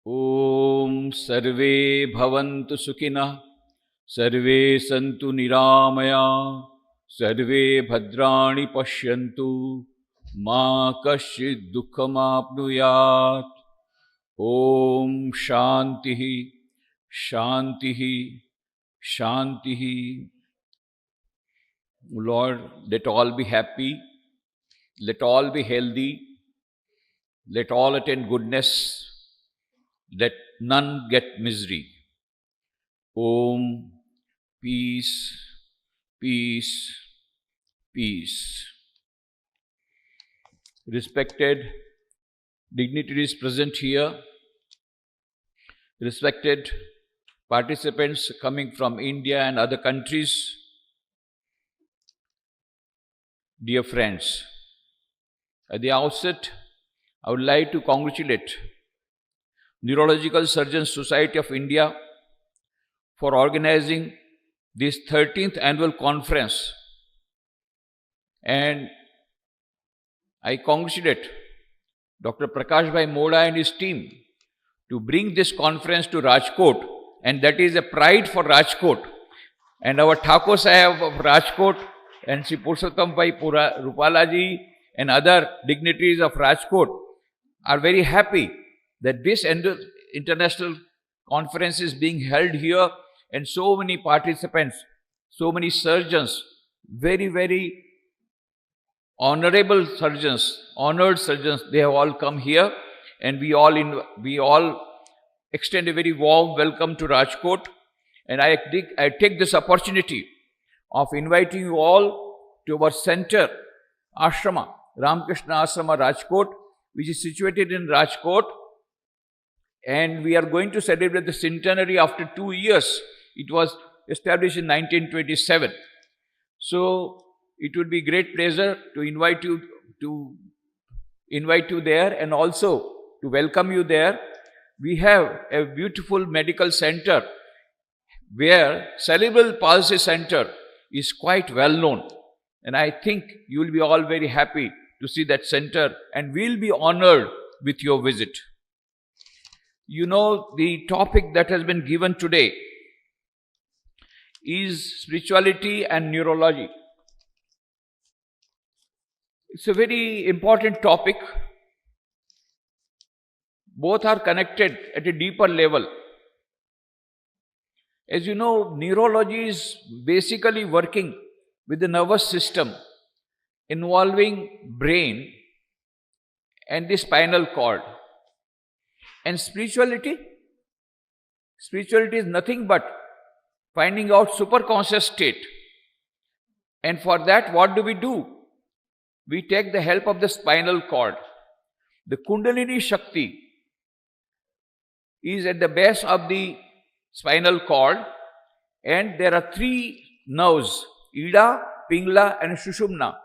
ॐ सर्वे भवन्तु सुखिनः, सर्वे सन्तु निरामया, सर्वे भद्राणि पश्यन्तु, मा कश्चित् दुःखमाप्नुयात्। ॐ शान्तिः शान्तिः शान्तिः। Lord, let all be happy, let all be healthy, let all attain goodness, let none get misery. Om, peace, peace, peace. Respected dignitaries present here, respected participants coming from India and other countries, dear friends, at the outset, I would like to congratulate Neurological Surgeons Society of India for organizing this 13th annual conference, and I congratulate Dr. Prakash Bhai Moda and his team to bring this conference to Rajkot, and that is a pride for Rajkot. And our Thakur Sahib of Rajkot and Sri Purushottam Bhai Rupala ji and other dignitaries of Rajkot are very happy that this international conference is being held here, and so many participants, so many surgeons, very, very honorable surgeons, honored surgeons, they have all come here, and we all extend a very warm welcome to Rajkot. And I take this opportunity of inviting you all to our center, Ashrama, Ramakrishna Ashrama Rajkot, which is situated in Rajkot, and we are going to celebrate the centenary after 2 years. It was established in 1927. So it would be great pleasure to invite you there, and also to welcome you there. We have a beautiful medical center where Cerebral Palsy Center is quite well known, and I think you will be all very happy to see that center, and we will be honored with your visit. You know, the topic that has been given today is spirituality and neurology. It's a very important topic. Both are connected at a deeper level. As you know, neurology is basically working with the nervous system involving brain and the spinal cord. And spirituality is nothing but finding out superconscious state. And for that, what do? We take the help of the spinal cord. The Kundalini Shakti is at the base of the spinal cord, and there are 3 nerves, Ida, Pingala and Sushumna.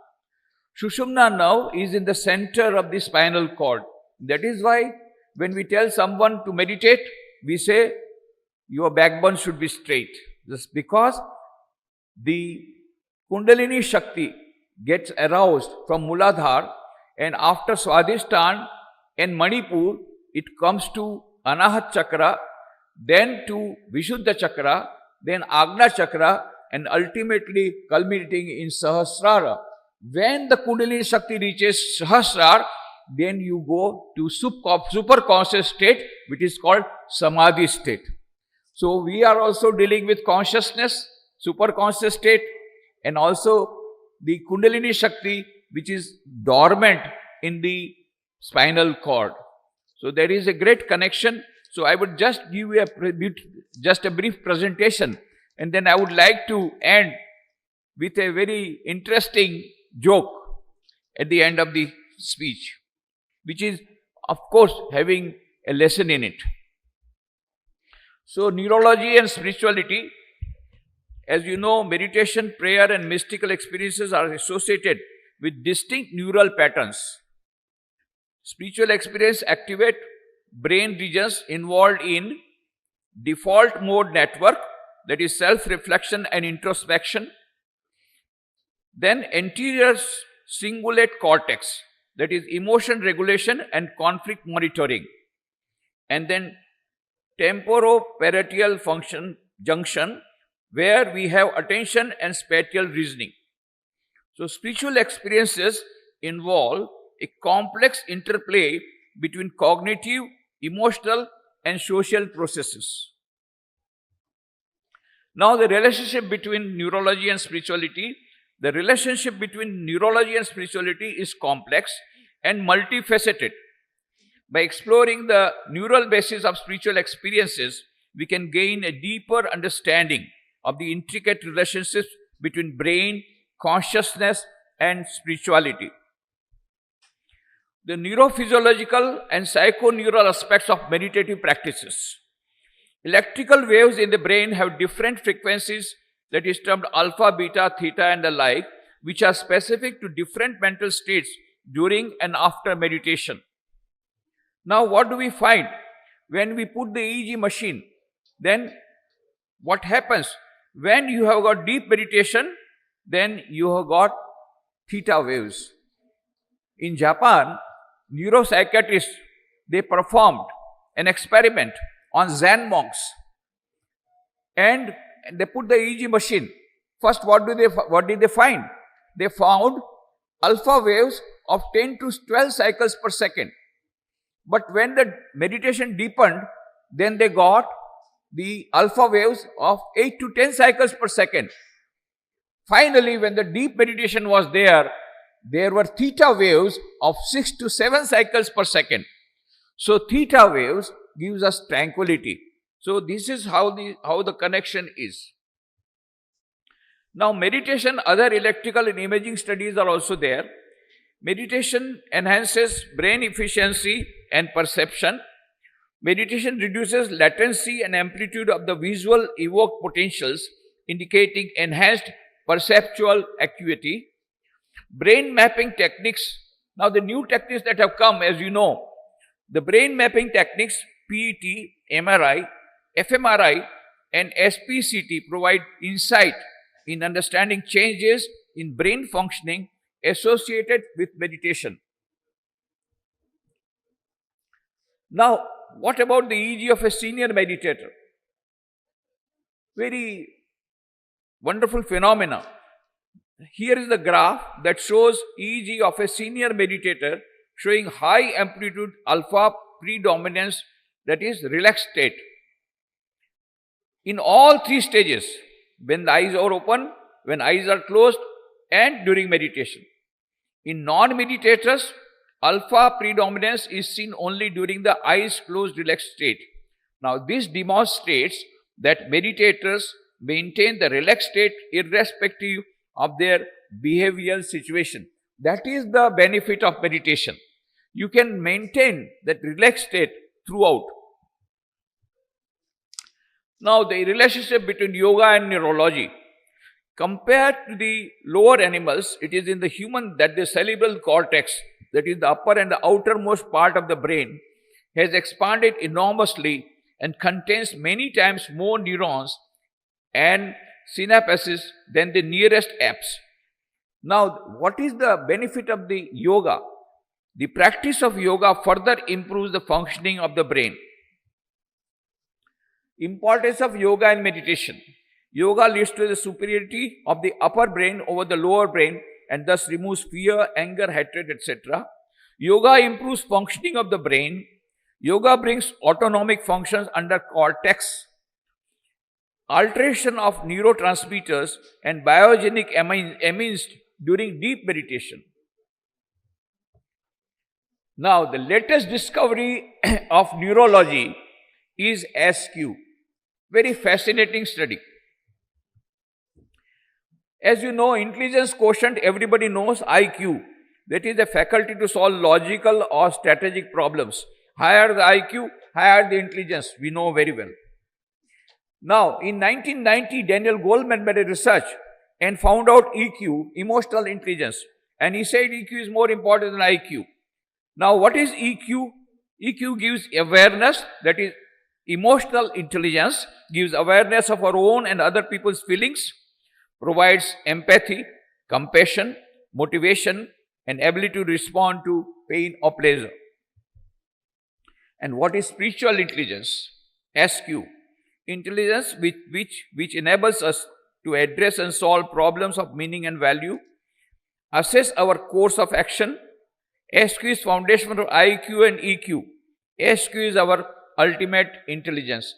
Sushumna nerve is in the center of the spinal cord. That is why when we tell someone to meditate, we say your backbone should be straight. Just because the Kundalini Shakti gets aroused from Muladhara, and after Swadhisthana and Manipur, it comes to Anahat Chakra, then to Vishuddha Chakra, then Agna Chakra, and ultimately culminating in Sahasrara. When the Kundalini Shakti reaches Sahasrara, then you go to super conscious state, which is called Samadhi state. So we are also dealing with consciousness, super conscious state, and also the Kundalini Shakti, which is dormant in the spinal cord. So there is a great connection. So I would just give you a brief presentation, and then I would like to end with a very interesting joke at the end of the speech, which is, of course, having a lesson in it. So neurology and spirituality, as you know, meditation, prayer and mystical experiences are associated with distinct neural patterns. Spiritual experience activate brain regions involved in default mode network, that is self-reflection and introspection. Then anterior cingulate cortex, that is emotion regulation and conflict monitoring. And then temporoparietal function junction, where we have attention and spatial reasoning. So spiritual experiences involve a complex interplay between cognitive, emotional, and social processes. Now, the relationship between neurology and spirituality. The relationship between neurology and spirituality is complex and multifaceted. By exploring the neural basis of spiritual experiences, we can gain a deeper understanding of the intricate relationships between brain, consciousness, and spirituality. The neurophysiological and psychoneural aspects of meditative practices. Electrical waves in the brain have different frequencies, that is termed alpha, beta, theta, and the like, which are specific to different mental states during and after meditation. Now, what do we find? When we put the EEG machine, then what happens? When you have got deep meditation, then you have got theta waves. In Japan, neuropsychiatrists, they performed an experiment on Zen monks, and they put the EEG machine. First, what did they find? They found alpha waves of 10 to 12 cycles per second. But when the meditation deepened, then they got the alpha waves of 8 to 10 cycles per second. Finally, when the deep meditation was there were theta waves of 6 to 7 cycles per second. So theta waves gives us tranquility. So this is how the connection is. Now meditation, other electrical and imaging studies are also there. Meditation enhances brain efficiency and perception. Meditation reduces latency and amplitude of the visual evoked potentials, indicating enhanced perceptual acuity. Brain mapping techniques. Now the new techniques that have come, as you know, the brain mapping techniques, PET, MRI, fMRI, and SPCT provide insight in understanding changes in brain functioning associated with meditation. Now, what about the EEG of a senior meditator? Very wonderful phenomena. Here is the graph that shows EEG of a senior meditator showing high amplitude alpha predominance, that is relaxed state. In all three stages, when the eyes are open, when eyes are closed, and during meditation. In non-meditators, alpha predominance is seen only during the eyes closed relaxed state. Now this demonstrates that meditators maintain the relaxed state irrespective of their behavioral situation. That is the benefit of meditation. You can maintain that relaxed state throughout. Now the relationship between yoga and neurology. Compared to the lower animals, it is in the human that the cerebral cortex, that is the upper and the outermost part of the brain, has expanded enormously and contains many times more neurons and synapses than the nearest apes. Now, what is the benefit of the yoga? The practice of yoga further improves the functioning of the brain. Importance of yoga and meditation. Yoga leads to the superiority of the upper brain over the lower brain and thus removes fear, anger, hatred, etc. Yoga improves functioning of the brain. Yoga brings autonomic functions under cortex. Alteration of neurotransmitters and biogenic amines during deep meditation. Now, the latest discovery of neurology is SQ. Very fascinating study. As you know, intelligence quotient, everybody knows IQ. That is the faculty to solve logical or strategic problems. Higher the IQ, higher the intelligence. We know very well. Now, in 1990, Daniel Goleman made a research and found out EQ, emotional intelligence. And he said EQ is more important than IQ. Now, what is EQ? EQ gives awareness, that is emotional intelligence, gives awareness of our own and other people's feelings, provides empathy, compassion, motivation, and ability to respond to pain or pleasure. And what is spiritual intelligence? SQ, intelligence which enables us to address and solve problems of meaning and value, assess our course of action. SQ is foundation for IQ and EQ. SQ is our ultimate intelligence.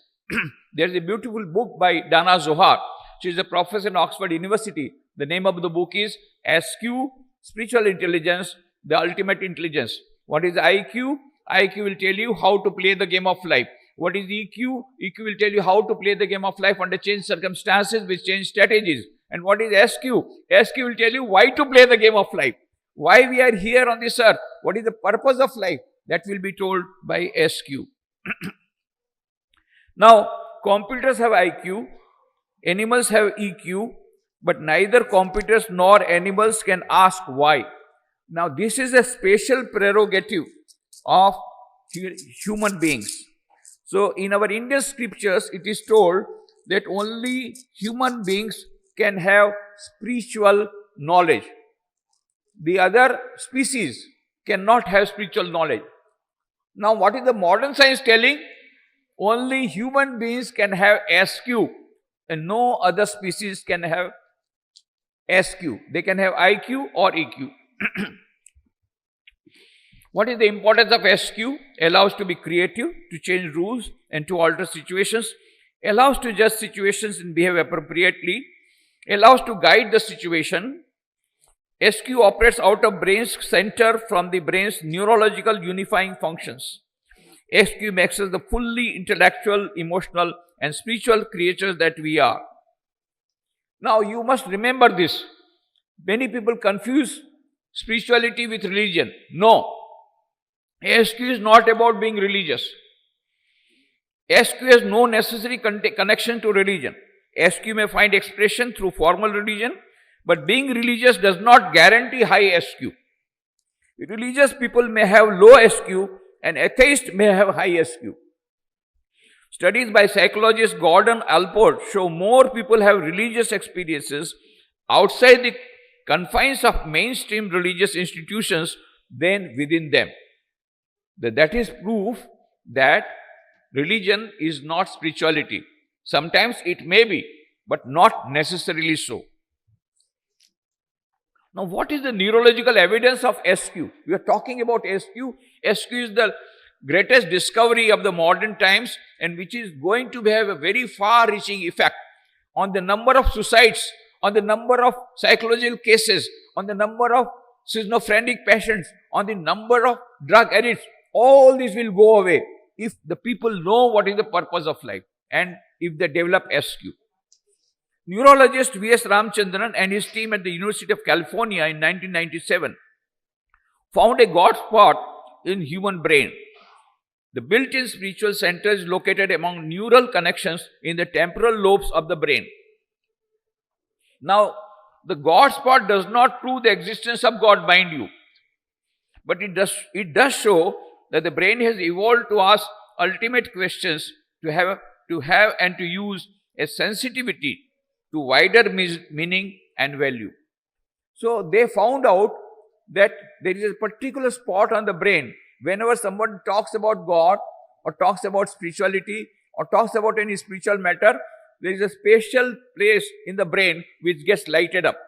There is a beautiful book by Dana Zohar. She is a professor in Oxford University. The name of the book is SQ, Spiritual Intelligence, the Ultimate Intelligence. What is IQ? IQ will tell you how to play the game of life. What is EQ? EQ will tell you how to play the game of life under changed circumstances with changed strategies. And what is SQ? SQ will tell you why to play the game of life. Why we are here on this earth. What is the purpose of life? That will be told by SQ. Now, computers have IQ, animals have EQ, but neither computers nor animals can ask why. Now, this is a special prerogative of human beings. So, in our Indian scriptures, it is told that only human beings can have spiritual knowledge. The other species cannot have spiritual knowledge. Now, what is the modern science telling? Only human beings can have SQ and no other species can have SQ. They can have IQ or EQ. What is the importance of SQ? Allows to be creative, to change rules and to alter situations, allows to judge situations and behave appropriately, allows to guide the situation. SQ operates out of brain's center from the brain's neurological unifying functions. SQ makes us the fully intellectual, emotional and spiritual creatures that we are. Now you must remember this. Many people confuse spirituality with religion. No. SQ is not about being religious. SQ has no necessary connection to religion. SQ may find expression through formal religion, but being religious does not guarantee high SQ. Religious people may have low SQ and atheists may have high SQ. Studies by psychologist Gordon Allport show more people have religious experiences outside the confines of mainstream religious institutions than within them. That is proof that religion is not spirituality. Sometimes it may be, but not necessarily so. Now, what is the neurological evidence of SQ? We are talking about SQ. SQ is the greatest discovery of the modern times and which is going to have a very far-reaching effect on the number of suicides, on the number of psychological cases, on the number of schizophrenic patients, on the number of drug addicts. All this will go away if the people know what is the purpose of life and if they develop SQ. Neurologist V.S. Ramachandran and his team at the University of California in 1997 found a God spot in human brain. The built-in spiritual center is located among neural connections in the temporal lobes of the brain. Now, the God spot does not prove the existence of God, mind you, but it does show that the brain has evolved to ask ultimate questions, to have and to use a sensitivity to wider meaning and value. So they found out that there is a particular spot on the brain. Whenever someone talks about God or talks about spirituality or talks about any spiritual matter, there is a special place in the brain which gets lighted up.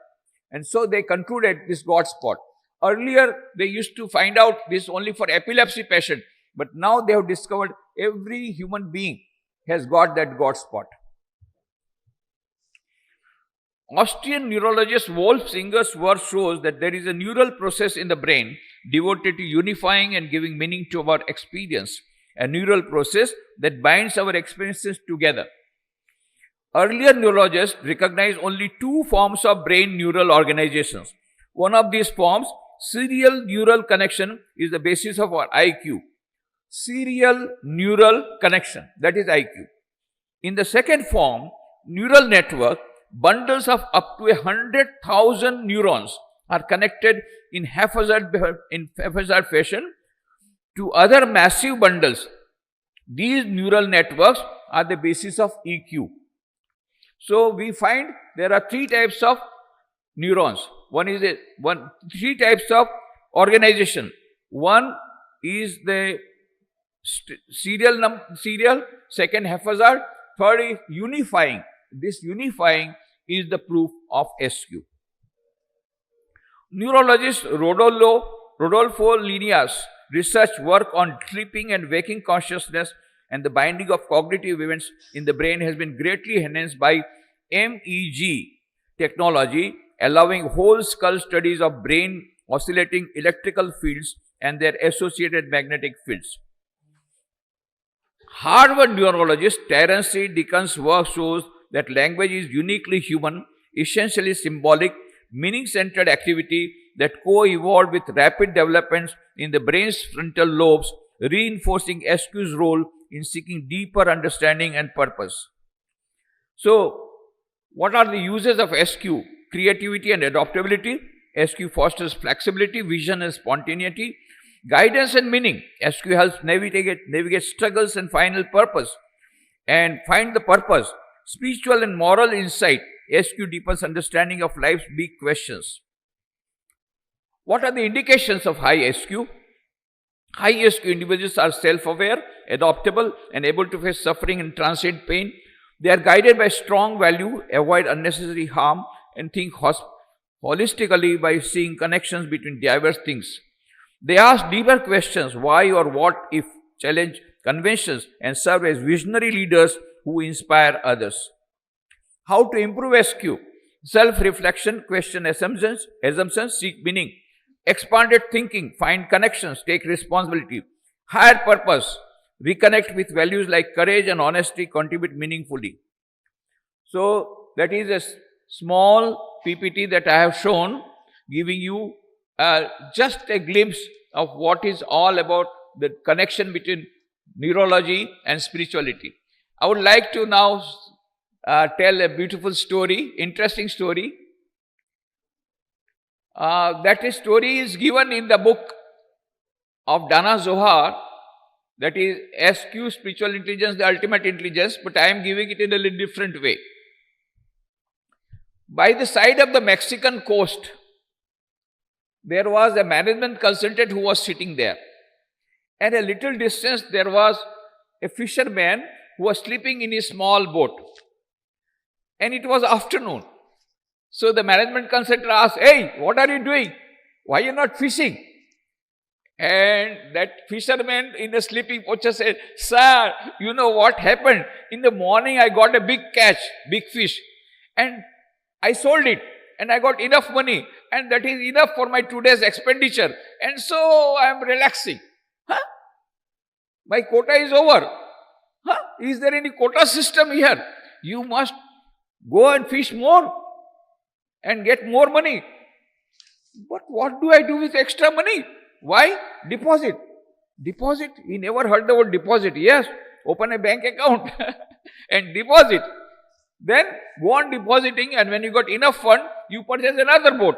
And so they concluded this God spot. Earlier, they used to find out this only for epilepsy patient, but now they have discovered every human being has got that God spot. Austrian neurologist Wolf Singer's work shows that there is a neural process in the brain devoted to unifying and giving meaning to our experience, a neural process that binds our experiences together. Earlier neurologists recognized only two forms of brain neural organizations. One of these forms, serial neural connection, is the basis of our IQ. Serial neural connection, that is IQ. In the second form, neural network, bundles of up to 100,000 neurons are connected in haphazard fashion to other massive bundles. These neural networks are the basis of EQ. So we find there are three types of neurons. Three types of organization. One is the serial, second haphazard, third is unifying. This unifying is the proof of SQ. Neurologist Rodolfo Linias' research work on sleeping and waking consciousness and the binding of cognitive events in the brain has been greatly enhanced by MEG technology, allowing whole skull studies of brain oscillating electrical fields and their associated magnetic fields. Harvard neurologist Terence C. Dickens' work shows that language is uniquely human, essentially symbolic, meaning-centered activity that co-evolved with rapid developments in the brain's frontal lobes, reinforcing SQ's role in seeking deeper understanding and purpose. So, what are the uses of SQ? Creativity and adaptability. SQ fosters flexibility, vision and spontaneity. Guidance and meaning. SQ helps navigate struggles and final purpose and find the purpose. Spiritual and moral insight. SQ deepens understanding of life's big questions. What are the indications of high SQ? High SQ individuals are self-aware, adaptable, and able to face suffering and transcend pain. They are guided by strong value, avoid unnecessary harm, and think holistically by seeing connections between diverse things. They ask deeper questions, why or what if, challenge conventions, and serve as visionary leaders who inspire others. How to improve SQ? Self-reflection, question assumptions, seek meaning. Expanded thinking, find connections, take responsibility. Higher purpose, reconnect with values like courage and honesty, contribute meaningfully. So, that is a small PPT that I have shown, giving you just a glimpse of what is all about the connection between neurology and spirituality. I would like to now tell a beautiful story, interesting story. That story is given in the book of Dana Zohar, that is SQ, Spiritual Intelligence, the Ultimate Intelligence, but I am giving it in a little different way. By the side of the Mexican coast, there was a management consultant who was sitting there. At a little distance, there was a fisherman who was sleeping in his small boat. And it was afternoon. So the management consultant asked, "Hey, what are you doing? Why are you not fishing?" And that fisherman in the sleeping posture said, "Sir, you know what happened? In the morning I got a big catch, big fish. And I sold it. And I got enough money. And that is enough for my today's expenditure. And so I am relaxing." Huh? My quota is over. Huh? Is there any quota system here? You must go and fish more and get more money. But what do I do with extra money? Why? Deposit. Deposit? He never heard the word deposit. Yes, open a bank account and deposit. Then go on depositing, and when you got enough fund, you purchase another boat.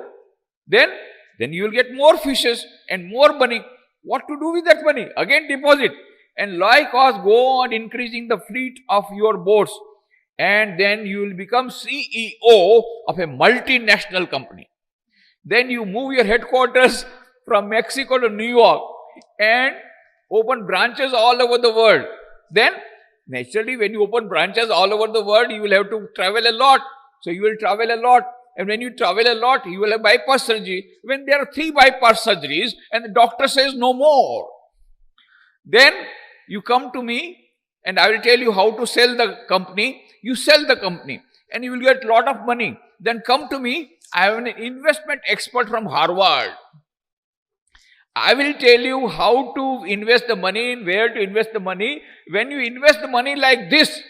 Then you will get more fishes and more money. What to do with that money? Again deposit. And likewise go on increasing the fleet of your boats. And then you will become CEO of a multinational company. Then you move your headquarters from Mexico to New York and open branches all over the world. Then, naturally, when you open branches all over the world, you will have to travel a lot. So you will travel a lot. And when you travel a lot, you will have bypass surgery. When there are 3 bypass surgeries and the doctor says no more, then you come to me and I will tell you how to sell the company. You sell the company and you will get a lot of money. Then come to me. I am an investment expert from Harvard. I will tell you how to invest the money and where to invest the money. When you invest the money like this,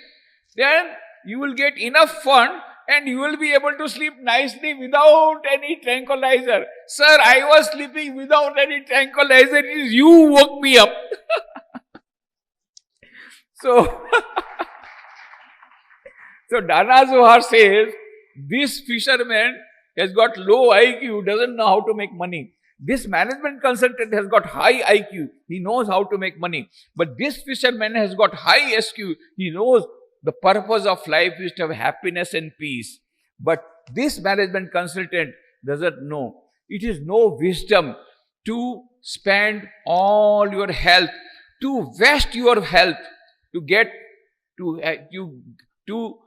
then you will get enough fund and you will be able to sleep nicely without any tranquilizer. Sir, I was sleeping without any tranquilizer. It is you who woke me up. So Dana Zohar says, this fisherman has got low IQ, doesn't know how to make money. This management consultant has got high IQ, he knows how to make money. But this fisherman has got high SQ, he knows the purpose of life is to have happiness and peace. But this management consultant doesn't know. It is no wisdom to spend all your health to waste your health, to get to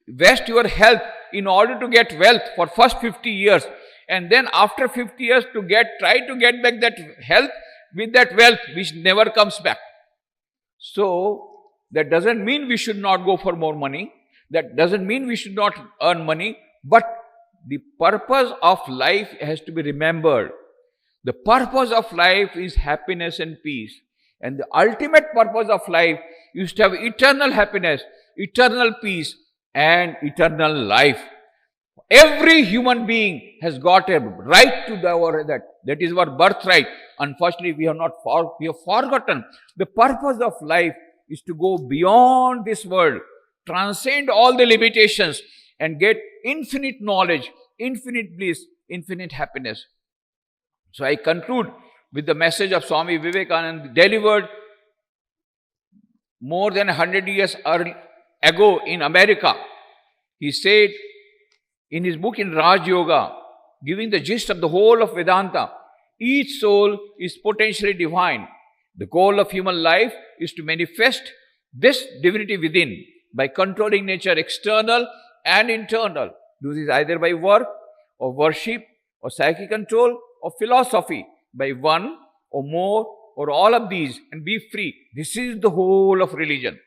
waste your health in order to get wealth for first 50 years, and then after 50 years to try to get back that health with that wealth which never comes back. So that doesn't mean we should not go for more money. That doesn't mean we should not earn money, but the purpose of life has to be remembered. The purpose of life is happiness and peace. And the ultimate purpose of life is to have eternal happiness, eternal peace, and eternal life. Every human being has got a right to that. That is our birthright. Unfortunately, we have forgotten. The purpose of life is to go beyond this world, transcend all the limitations, and get infinite knowledge, infinite bliss, infinite happiness. So I conclude with the message of Swami Vivekananda, delivered more than 100 years ago in America. He said in his book in Raj Yoga, giving the gist of the whole of Vedanta, each soul is potentially divine. The goal of human life is to manifest this divinity within by controlling nature, external and internal. Do this either by work or worship or psychic control or philosophy, by one or more or all of these, and be free. This is the whole of religion.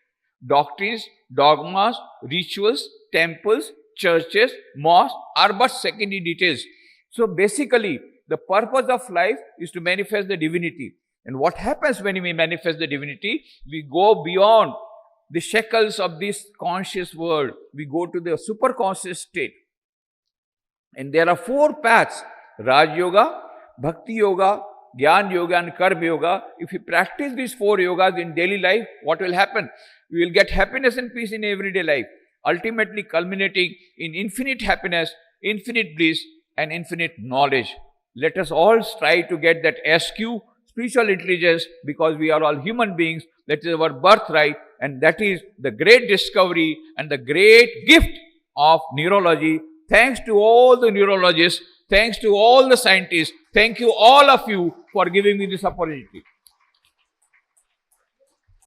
Doctrines, dogmas, rituals, temples, churches, mosques are but secondary details. So basically, the purpose of life is to manifest the divinity. And what happens when we manifest the divinity? We go beyond the shackles of this conscious world. We go to the superconscious state. And there are 4 paths: Raj Yoga, Bhakti Yoga, Jnana Yoga and Karma Yoga. If we practice these 4 yogas in daily life, what will happen? We will get happiness and peace in everyday life, ultimately culminating in infinite happiness, infinite bliss and infinite knowledge. Let us all strive to get that SQ, spiritual intelligence, because we are all human beings. That is our birthright, and that is the great discovery and the great gift of neurology. Thanks to all the neurologists, thanks to all the scientists, thank you all of you for giving me this opportunity.